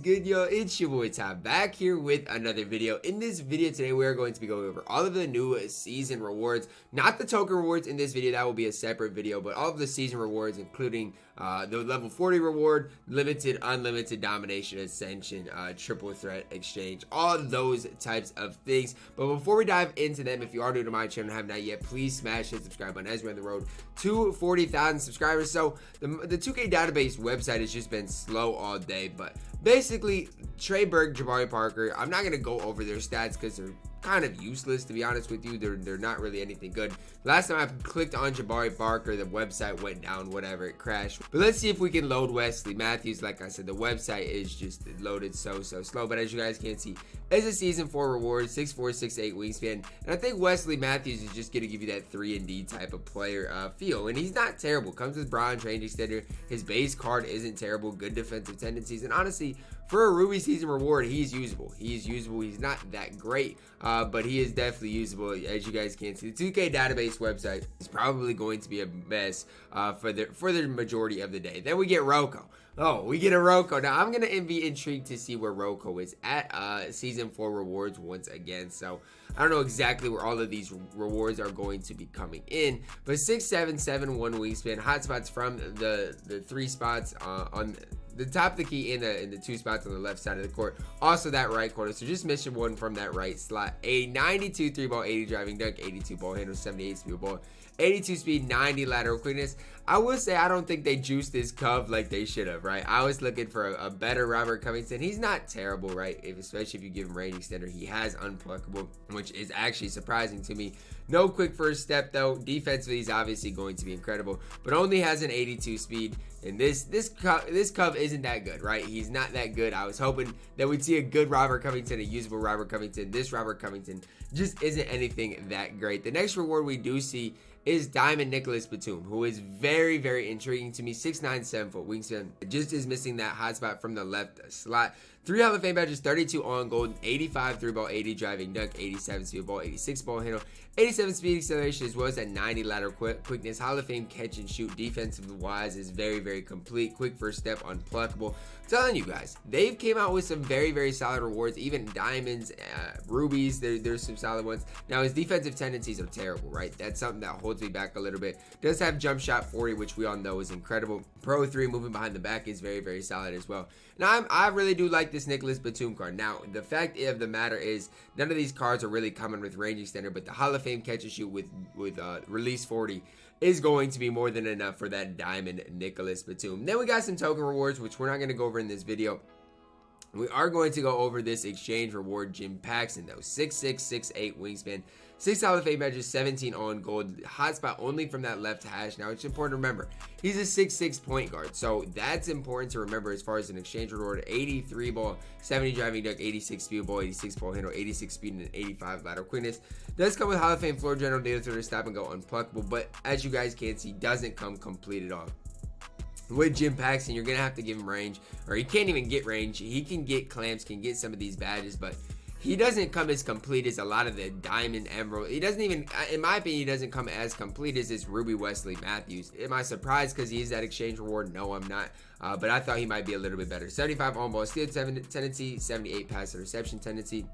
good, yo? It's your boy Ty back here with another video. In this video today, we are going to be going over all of the new season rewards, not the token rewards in this video, that will be a separate video, but all of the season rewards, including the level 40 reward, limited, unlimited, domination, ascension, triple threat exchange, all those types of things. But before we dive into them, if you are new to my channel and have not yet, please smash the subscribe button as we're on the road to 40,000 subscribers. So the 2K database website has just been slow all day, but basically Trey Burke, Jabari Parker, I'm not going to go over their stats because they're kind of useless, to be honest with you. They're not really anything good. Last time I clicked on Jabari Parker, the website went down, whatever, it crashed. But let's see if we can load Wesley Matthews. Like I said, the website is just loaded so slow, but as you guys can see, it's a season 4 reward, 6'4", 6'8" wingspan, and I think Wesley Matthews is just going to give you that 3-and-D type of player feel, and he's not terrible. Comes with bronze range extender. His base card isn't terrible, good defensive tendencies, and honestly, for a Ruby season reward, he's usable. He's not that great, but he is definitely usable, as you guys can see. The 2K database website is probably going to be a mess for the majority of the day. Then we get Rocco. Oh, we get a Rocco. Now, I'm going to be intrigued to see where Rocco is at Season 4 rewards once again. So, I don't know exactly where all of these rewards are going to be coming in. But 6'7", 7'1" wingspan. Hotspots from the 3 spots on the top of the key in the 2 spots on the left side of the court. Also that right corner. So just missing one from that right slot. A 92 3-ball, 80 driving dunk, 82 ball handle, 78 speed ball, 82 speed, 90 lateral quickness. I will say I don't think they juiced this Cov like they should have, right? I was looking for a better Robert Covington. He's not terrible, right? Especially if you give him range extender. He has unpluckable, which is actually surprising to me. No quick first step though. Defensively, he's obviously going to be incredible, but only has an 82 speed. And this Cov isn't that good, right? He's not that good. I was hoping that we'd see a good Robert Covington, a usable Robert Covington. This Robert Covington just isn't anything that great. The next reward we do see is Diamond Nicolas Batum, who is very, very intriguing to me. 6'9", 7 foot wingspan. Just is missing that hotspot from the left slot. 3 Hall of Fame badges, 32 on gold, 85 3-ball, 80 driving dunk, 87 speed ball, 86 ball handle, 87 speed acceleration, as well as that 90 lateral quickness. Hall of Fame catch and shoot. Defensive wise is very, very complete. Quick first step, unpluckable. I'm telling you guys, they've came out with some very, very solid rewards. Even diamonds, rubies, there's some solid ones. Now his defensive tendencies are terrible, right? That's something that holds me back a little bit. Does have jump shot 40, which we all know is incredible. Pro 3 moving behind the back is very, very solid as well. Now I really do like this Nicolas Batum card. Now the fact of the matter is none of these cards are really coming with range extender, but the Hall of Fame catch and shoot with release 40 is going to be more than enough for that Diamond Nicolas Batum. Then we got some token rewards, which we're not going to go over in this video. We are going to go over this exchange reward, Jim Paxson, though. 6'6", 6'8" wingspan, 6 Hall of Fame badges, 17 on gold. Hotspot only from that left hash. Now, it's important to remember, he's a 6'6" point guard. So, that's important to remember as far as an exchange reward. 83 ball, 70 driving dunk, 86 speed ball, 86 ball handle, 86 speed, and 85 lateral quickness. Does come with Hall of Fame floor general data to stop and go unpluckable, but as you guys can see, doesn't come complete at all. With Jim Paxson, you're going to have to give him range, or he can't even get range. He can get clamps, can get some of these badges, but he doesn't come as complete as a lot of the Diamond Emerald. He doesn't even, in my opinion, he doesn't come as complete as this Ruby Wesley Matthews. Am I surprised because he is that exchange reward? No, I'm not. But I thought he might be a little bit better. 75 on ball steal tendency, 78 pass interception tendency.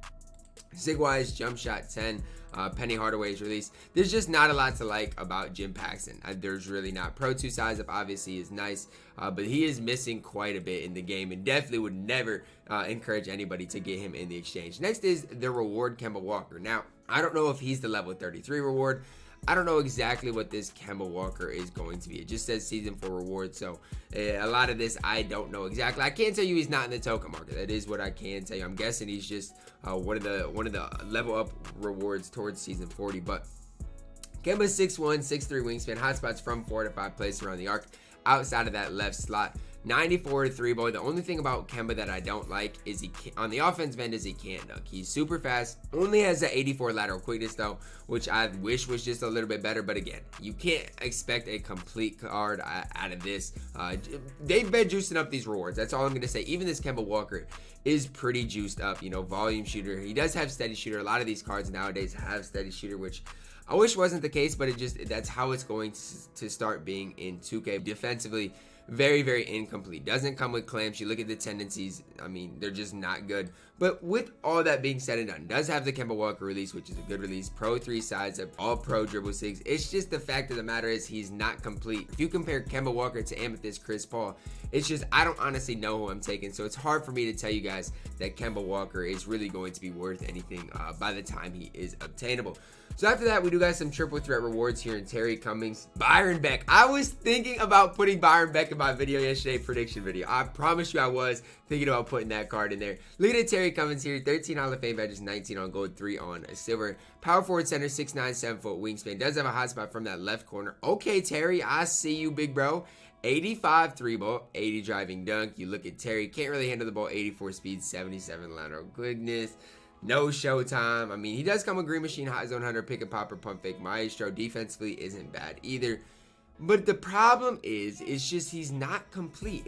Sig-wise, jump shot 10, Penny Hardaway's release. There's just not a lot to like about Jim Paxson. There's really not. Pro 2 size up obviously is nice, but he is missing quite a bit in the game and definitely would never encourage anybody to get him in the exchange. Next is the reward, Kemba Walker. Now, I don't know if he's the level 33 reward. I don't know exactly what this Kemba Walker is going to be. It just says season 4 reward, so a lot of this I don't know exactly. I can tell you he's not in the token market. That is what I can tell you. I'm guessing he's just one of the level up rewards towards season 40. But Kemba 6'1", 6'3" wingspan, hotspots from 4 to 5 places around the arc, outside of that left slot. 94 3-ball. The only thing about Kemba that I don't like is he on the offensive end is he can't dunk. He's super fast. Only has that 84 lateral quickness though, which I wish was just a little bit better. But again, you can't expect a complete card out of this. They've been juicing up these rewards. That's all I'm going to say. Even this Kemba Walker is pretty juiced up. You know, volume shooter. He does have steady shooter. A lot of these cards nowadays have steady shooter, which I wish wasn't the case, but that's how it's going to start being in 2K. Defensively, very, very incomplete. Doesn't come with clamps. You look at the tendencies, I mean, they're just not good. But with all that being said and done, does have the Kemba Walker release, which is a good release. Pro 3 sides up, all pro dribble 6. It's just the fact of the matter is he's not complete. If you compare Kemba Walker to Amethyst Chris Paul, it's just, I don't honestly know who I'm taking. So it's hard for me to tell you guys that Kemba Walker is really going to be worth anything by the time he is obtainable. So after that, we do got some triple threat rewards here in Terry Cummings. Byron Beck. I was thinking about putting Byron Beck in my video yesterday, prediction video. I promise you I was thinking about putting that card in there. Look at Terry Cummings here. 13 Hall of Fame badges, 19 on gold, 3 on silver. Power forward center, 6'9", 7-foot wingspan. Does have a hot spot from that left corner. Okay, Terry, I see you, big bro. 85 3 ball, 80 driving dunk. You look at Terry, can't really handle the ball, 84 speed, 77 lateral quickness. No showtime. I mean, he does come with Green Machine, Hot Zone Hunter, Pick and Popper, Pump Fake, Maestro. Defensively isn't bad either. But the problem is, it's just he's not complete.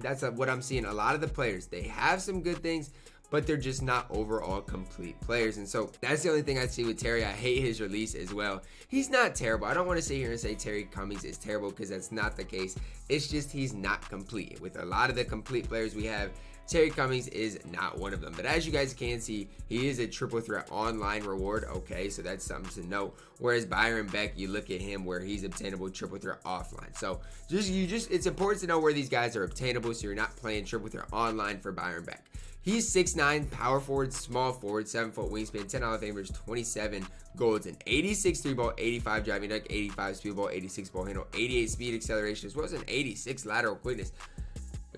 That's what I'm seeing. A lot of the players, they have some good things, but they're just not overall complete players. And so that's the only thing I see with Terry. I hate his release as well. He's not terrible. I don't want to sit here and say Terry Cummings is terrible because that's not the case. It's just he's not complete. With a lot of the complete players we have, Terry Cummings is not one of them. But as you guys can see, he is a triple threat online reward. Okay, so that's something to note. Whereas Byron Beck, you look at him where he's obtainable triple threat offline. So it's important to know where these guys are obtainable so you're not playing triple threat online for Byron Beck. He's 6'9", power forward, small forward, 7-foot wingspan, 10 Hall of Famers, 27 golds, and 86 3-ball, 85 driving dunk, 85 speed ball, 86 ball handle, 88 speed acceleration, as well as an 86 lateral quickness.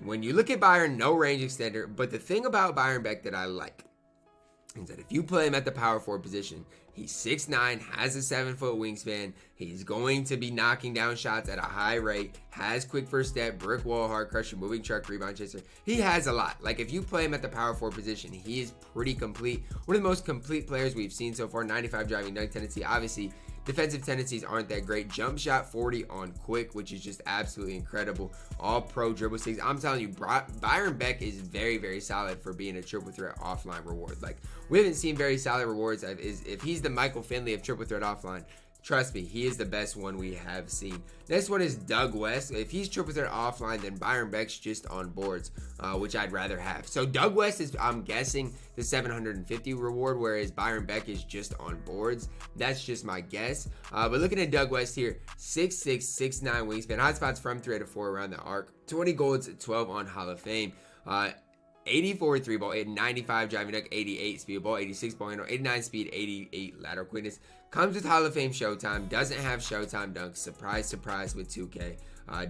When you look at Byron, no range extender, but the thing about Byron Beck that I like is that if you play him at the power forward position, he's 6'9", has a 7-foot wingspan, he's going to be knocking down shots at a high rate, has quick first step, brick wall, hard crusher, moving truck, rebound chaser. He has a lot. Like if you play him at the power forward position, he is pretty complete. One of the most complete players we've seen so far. 95 driving dunk tendency. Obviously, defensive tendencies aren't that great. Jump shot 40 on quick, which is just absolutely incredible. All pro dribble 6. I'm telling you, Byron Beck is very, very solid for being a triple threat offline reward. Like, we haven't seen very solid rewards. If he's the Michael Finley of triple threat offline, trust me, he is the best one we have seen. Next one is Doug West. If he's triple threat offline, then Byron Beck's just on boards, which I'd rather have. So Doug West is, I'm guessing, the 750 reward, whereas Byron Beck is just on boards. That's just my guess. But looking at Doug West here, 6'6", 6'9" wingspan, hotspots from 3 to 4 around the arc, 20 golds, 12 on Hall of Fame. 84 3-ball, 95 driving dunk, 88 speed ball, 86 ball handle, 89 speed, 88 lateral quickness. Comes with Hall of Fame Showtime, doesn't have Showtime dunks, surprise, surprise with 2K.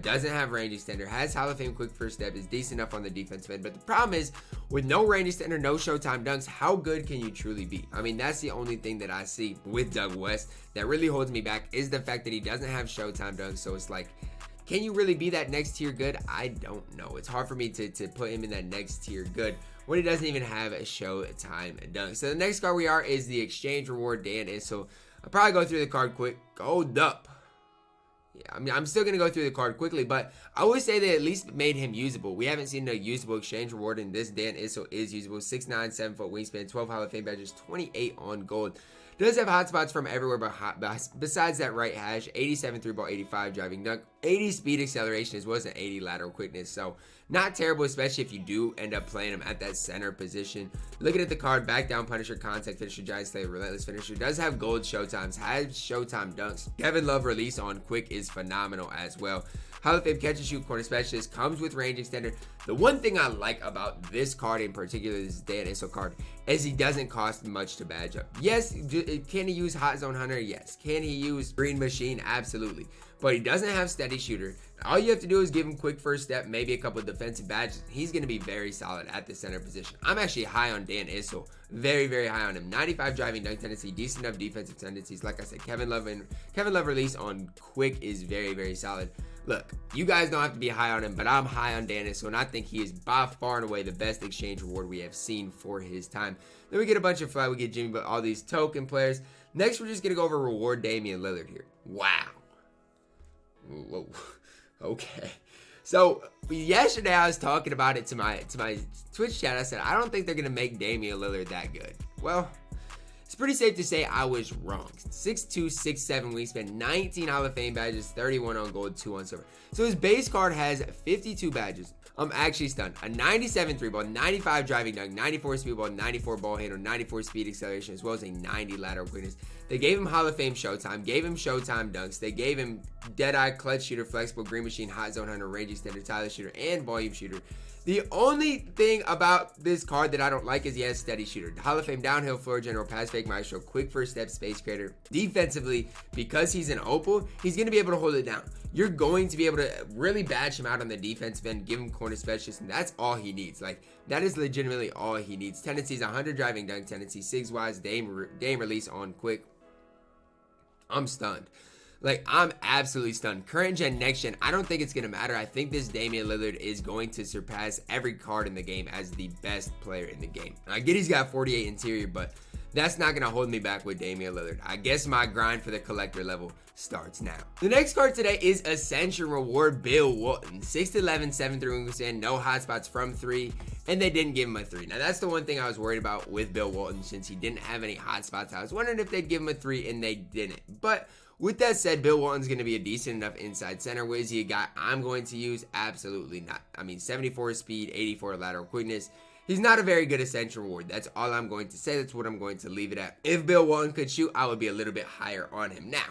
Doesn't have range extender, has Hall of Fame quick first step, is decent enough on the defensive end. But the problem is, with no range extender, no Showtime dunks, how good can you truly be? I mean, that's the only thing that I see with Doug West that really holds me back is the fact that he doesn't have Showtime dunks. So it's like, can you really be that next tier good? I don't know. It's hard for me to put him in that next tier good when he doesn't even have a Showtime dunk. So the next card we are is the exchange reward, Dan Issel. I'll probably go through the card quick. Gold up. Yeah, I mean, I'm still going to go through the card quickly, but I would say they at least made him usable. We haven't seen a usable exchange reward, and this Dan Issel is usable. 6'9", 7-foot wingspan, 12 Hall of Fame badges, 28 on gold. Does have hotspots from everywhere but besides that right hash. 87 3-ball, 85 driving dunk, 80 speed acceleration as well as an 80 lateral quickness. So not terrible, especially if you do end up playing him at that center position. Looking at the card, back down punisher, contact finisher, giant slayer, relentless finisher. Does have gold showtimes, has Showtime dunks. Kevin Love release on quick is phenomenal as well. Hall of Fame catch and shoot corner specialist, comes with range extender. The one thing I like about this card in particular, this Dan Issel card, is he doesn't cost much to badge up. Yes, can he use Hot Zone Hunter? Yes. Can he use Green Machine? Absolutely. But he doesn't have steady shooter. All you have to do is give him quick first step, maybe a couple of defensive badges. He's going to be very solid at the center position. I'm actually high on Dan Issel. Very, very high on him. 95 driving dunk tendency, decent enough defensive tendencies. Like I said, Kevin Love release on quick is very, very solid. Look, you guys don't have to be high on him, but I'm high on Dan Issel, and I think he is by far and away the best exchange reward we have seen for his time. Then we get a bunch of fly, we get Jimmy, but all these token players. Next, we're just going to go over reward Damian Lillard here. Wow. Whoa. Okay. So, yesterday I was talking about it to my Twitch chat. I said, I don't think they're going to make Damian Lillard that good. Well, it's pretty safe to say I was wrong. 6'2", 6'7" wingspan, 19 Hall of Fame badges, 31 on gold, 2 on silver. So his base card has 52 badges. I'm actually stunned. A 97 3 ball, 95 driving dunk, 94 speed ball, 94 ball handle, 94 speed acceleration, as well as a 90 lateral quickness. They gave him Hall of Fame Showtime, gave him Showtime dunks, they gave him Deadeye, clutch shooter, flexible, green machine, hot zone hunter, range extender, Tyler shooter, and volume shooter. The only thing about this card that I don't like is he has steady shooter. Hall of Fame downhill floor general, pass fake maestro, quick first step, space creator. Defensively, because he's an opal, he's going to be able to hold it down. You're going to be able to really batch him out on the defensive end, give him corner specialist, and that's all he needs. Like, that is legitimately all he needs. Tendencies, 100 driving dunk tendency, 6 wise, Dame release on quick. I'm stunned. Like, I'm absolutely stunned. Current gen, next gen, I don't think it's going to matter. I think this Damian Lillard is going to surpass every card in the game as the best player in the game. I get he's got 48 interior, but that's not going to hold me back with Damian Lillard. I guess my grind for the collector level starts now. The next card today is Ascension Reward Bill Walton. 6'11", 7'3" wingspan, no hotspots from 3, and they didn't give him a 3. Now, that's the one thing I was worried about with Bill Walton since he didn't have any hotspots. I was wondering if they'd give him a 3, and they didn't. But with that said, Bill Walton's going to be a decent enough inside center. Is he a guy I'm going to use? Absolutely not. I mean, 74 speed, 84 lateral quickness. He's not a very good Ascension Reward. That's all I'm going to say. That's what I'm going to leave it at. If Bill Walton could shoot, I would be a little bit higher on him. Now,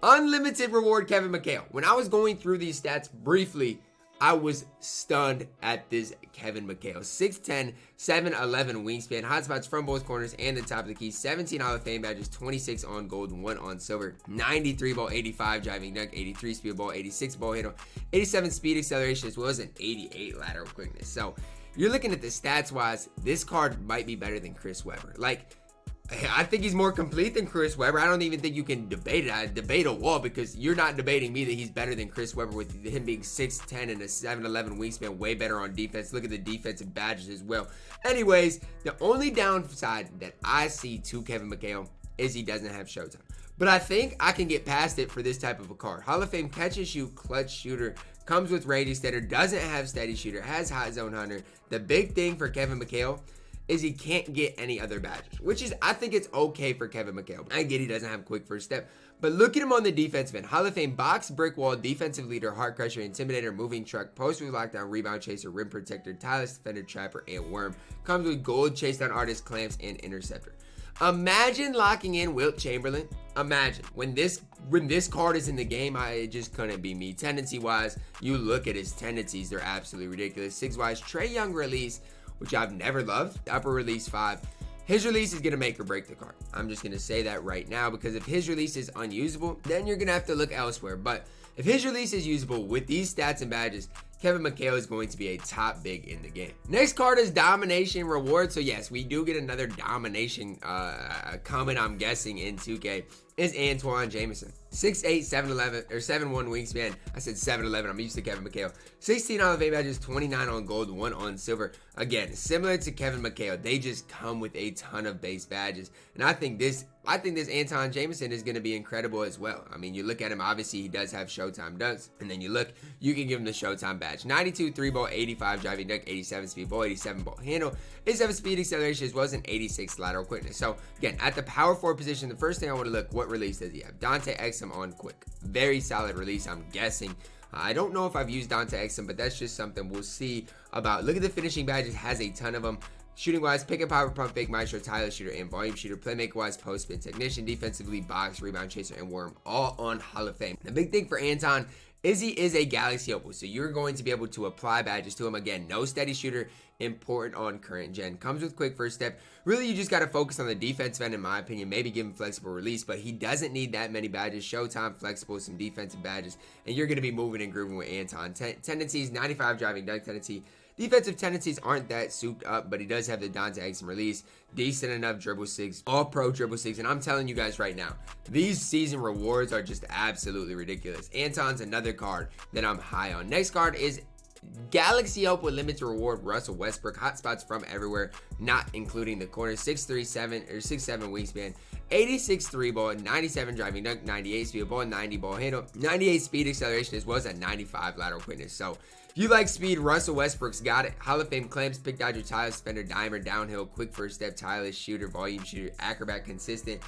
unlimited reward Kevin McHale. When I was going through these stats briefly, I was stunned at this Kevin McHale. 6'10", 7'11" wingspan, hotspots from both corners and the top of the key, 17 Hall of Fame badges, 26 on gold, 1 on silver, 93 ball, 85 driving dunk, 83 speed ball, 86 ball handle, 87 speed acceleration, as well as an 88 lateral quickness. So you're looking at the stats wise, this card might be better than Chris Webber. Like, I think he's more complete than Chris Webber. I don't even think you can debate it. I debate a wall because you're not debating me that he's better than Chris Webber with him being 6'10 and a 7'11 wingspan, way better on defense. Look at the defensive badges as well. Anyways, the only downside that I see to Kevin McHale is he doesn't have Showtime. But I think I can get past it for this type of a card. Hall of Fame catch and shoot, clutch shooter, comes with range extender, doesn't have steady shooter, has hot zone hunter. The big thing for Kevin McHale is he can't get any other badges, which is, I think it's okay for Kevin McHale. I get he doesn't have quick first step, but look at him on the defensive end. Hall of Fame box, brick wall, defensive leader, heart crusher, intimidator, moving truck, post with lockdown, rebound chaser, rim protector, tireless defender, trapper, and worm. Comes with gold, chase down artist, clamps, and interceptor. Imagine locking in Wilt Chamberlain. Imagine when this card is in the game, it just couldn't be me. Tendency wise, you look at his tendencies, they're absolutely ridiculous. 6 wise, Trey Young release, which I've never loved. Upper release 5. His release is going to make or break the card. I'm just going to say that right now, because if his release is unusable, then you're going to have to look elsewhere. But if his release is usable with these stats and badges, Kevin McHale is going to be a top big in the game. Next card is Domination Reward. So yes, we do get another Domination coming, I'm guessing, in 2K. Is Antawn Jamison. 6'8", 7'11", or 7'1" wingspan. I said 7'11", I'm used to Kevin McHale. 16 Hall of Fame badges, 29 on gold, 1 on silver. Again, similar to Kevin McHale, they just come with a ton of base badges. And I think this Antawn Jamison is going to be incredible as well. I mean, you look at him, obviously he does have Showtime dunks. And then you can give him the Showtime badge. 92 3 ball, 85 driving dunk, 87 speed ball, 87 ball handle, 87 speed acceleration, as well as an 86 lateral quickness. So again, at the power forward position, the first thing I want to look, what release does he have? Dante Exum on quick. Very solid release, I'm guessing. I don't know if I've used Dante Exum, but that's just something we'll see about. Look at the finishing badges, has a ton of them. Shooting wise, pick and pop, pump fake, maestro, Tyler shooter, and volume shooter. Playmaker wise, post spin technician. Defensively, box, rebound chaser, and worm, all on Hall of Fame. The big thing for Antawn is he is a Galaxy Opal, so you're going to be able to apply badges to him. Again, no steady shooter, important on current gen. Comes with quick first step. Really, you just got to focus on the defensive end, in my opinion. Maybe give him flexible release, but he doesn't need that many badges. Showtime, flexible, some defensive badges, and you're going to be moving and grooving with Antawn. Tendencies, 95 driving dunk tendency. Defensive tendencies aren't that souped up, but he does have the Dante Exum release. Decent enough dribble 6, all pro dribble 6. And I'm telling you guys right now, these season rewards are just absolutely ridiculous. Anton's another card that I'm high on. Next card is Galaxy Opal limited reward Russell Westbrook. Hotspots from everywhere, not including the corner. 6'7" wingspan. 86 3 ball, 97 driving dunk, 98 speed ball, 90 ball handle, 98 speed acceleration, as well as a 95 lateral quickness. So If you like speed, Russell Westbrook's got it. Hall of Fame claims, pick dodger, tireless defender, dimer, downhill, quick first step, tireless shooter, volume shooter, acrobat, consistent.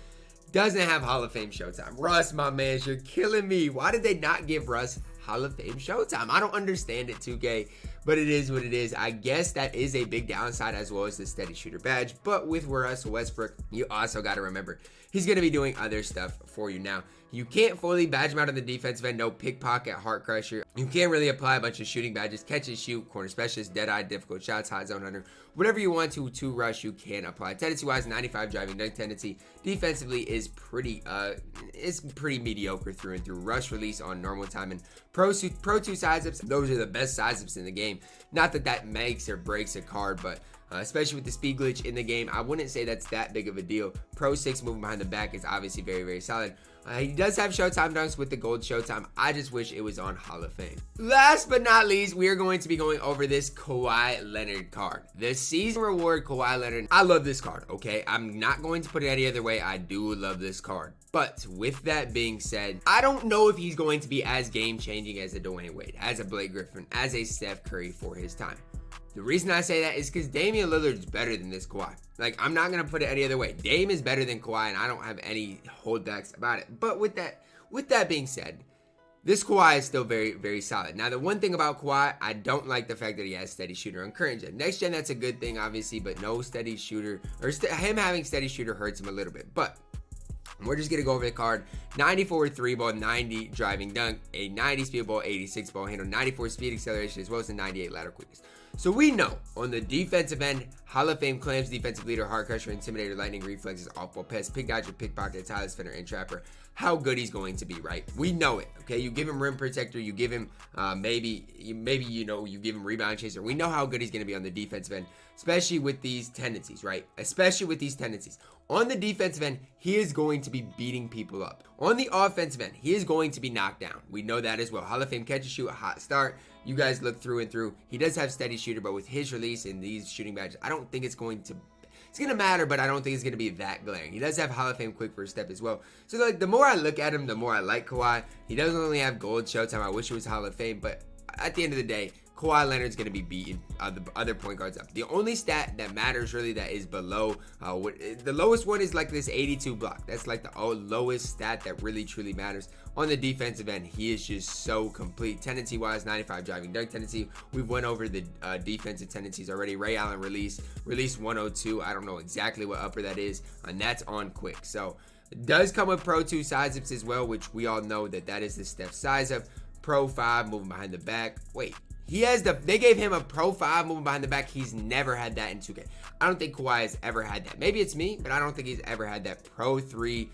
Doesn't have Hall of Fame showtime. Russ, my man, you're killing me. Why did they not give Russ Hall of Fame showtime? I don't understand it, 2K, but it is what it is. I guess that is a big downside, as well as the steady shooter badge. But with Russell Westbrook, you also got to remember, he's going to be doing other stuff for you now. You can't fully badge him out on the defensive end. No pickpocket, heart crusher. You can't really apply a bunch of shooting badges. Catch and shoot, corner specialist, dead eye, difficult shots, hot zone hunter. Whatever you want to rush, you can apply. Tendency wise, 95 driving dunk tendency. Defensively is pretty mediocre through and through. Rush release on normal time and Pro 2 size ups. Those are the best size ups in the game. Not that that makes or breaks a card, but especially with the speed glitch in the game, I wouldn't say that's that big of a deal. Pro 6 moving behind the back is obviously very, very solid. He does have Showtime dunks with the gold Showtime. I just wish it was on Hall of Fame. Last but not least, we are going to be going over this Kawhi Leonard card. The season reward Kawhi Leonard. I love this card, okay? I'm not going to put it any other way. I do love this card. But with that being said, I don't know if he's going to be as game-changing as a Dwayne Wade, as a Blake Griffin, as a Steph Curry for his time. The reason I say that is because Damian Lillard is better than this Kawhi. Like, I'm not going to put it any other way. Dame is better than Kawhi, and I don't have any holdbacks about it. But with that being said, this Kawhi is still very, very solid. Now, the one thing about Kawhi, I don't like the fact that he has steady shooter on current gen. Next gen, that's a good thing, obviously, but no steady shooter, or him having steady shooter hurts him a little bit. But we're just going to go over the card. 94 3 ball, 90 driving dunk, a 90 speed ball, 86 ball handle, 94 speed acceleration, as well as a 98 lateral quickness. So we know on the defensive end, Hall of Fame claims, defensive leader, hard crusher, intimidator, lightning reflexes, off-ball pass, pick dodger, pickpocket, tireless defender, and trapper. How good he's going to be, right? We know it. Okay, you give him rim protector, you give him maybe you give him rebound chaser. We know how good he's going to be on the defensive end, especially with these tendencies, right? Especially with these tendencies. On the defensive end, he is going to be beating people up. On the offensive end, he is going to be knocked down. We know that as well. Hall of Fame catch and shoot, a hot start. You guys look through and through. He does have steady shooter, but with his release and these shooting badges, I don't think it's going to matter, but I don't think it's going to be that glaring. He does have Hall of Fame quick first step as well. So like, the more I look at him, the more I like Kawhi. He doesn't only have gold Showtime. I wish it was Hall of Fame, but at the end of the day, Kawhi Leonard's going to be beating the other point guards up. The only stat that matters really that is below, the lowest one is like this 82 block. That's like the lowest stat that really truly matters. On the defensive end, he is just so complete. Tendency wise, 95 driving dunk tendency. We've went over the defensive tendencies already. Ray Allen release 102. I don't know exactly what upper that is, and that's on quick. So it does come with Pro 2 size ups as well, which we all know that is the Steph size up. Pro 5 moving behind the back. Wait. They gave him a Pro 5 moving behind the back. He's never had that in 2K. I don't think Kawhi has ever had that. Maybe it's me, but I don't think he's ever had that Pro 3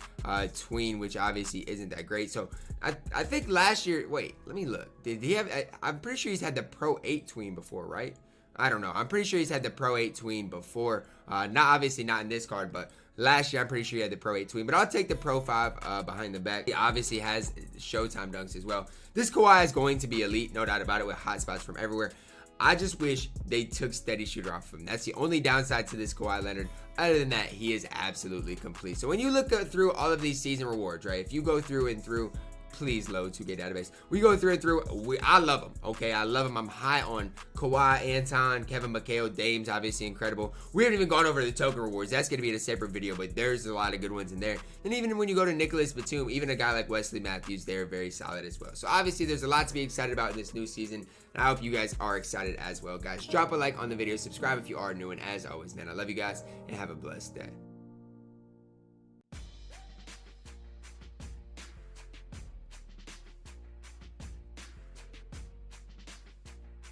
tween, which obviously isn't that great. So I think last year, wait, let me look. Did he have, I'm pretty sure he's had the Pro 8 tween before, right? I don't know. I'm pretty sure he's had the Pro 8 tween before. Obviously not in this card, but last year I'm pretty sure he had the Pro 8 tween. But I'll take the Pro 5 behind the back. He obviously has Showtime dunks as well. This Kawhi is going to be elite, no doubt about it, with hot spots from everywhere. I just wish they took steady shooter off of him. That's the only downside to this Kawhi Leonard. Other than that, he is absolutely complete. So when you look through all of these season rewards, right? If you go through and through, please load 2K database. We go through and through. I love them. Okay, I love them. I'm high on Kawhi, Antawn, Kevin McHale, Dame's obviously incredible. We haven't even gone over the token rewards. That's going to be in a separate video, but there's a lot of good ones in there. And even when you go to Nicolas Batum, even a guy like Wesley Matthews, they're very solid as well. So obviously there's a lot to be excited about in this new season, and I hope you guys are excited as well, guys. Drop a like on the video, subscribe if you are new, and as always, man, I love you guys, and have a blessed day.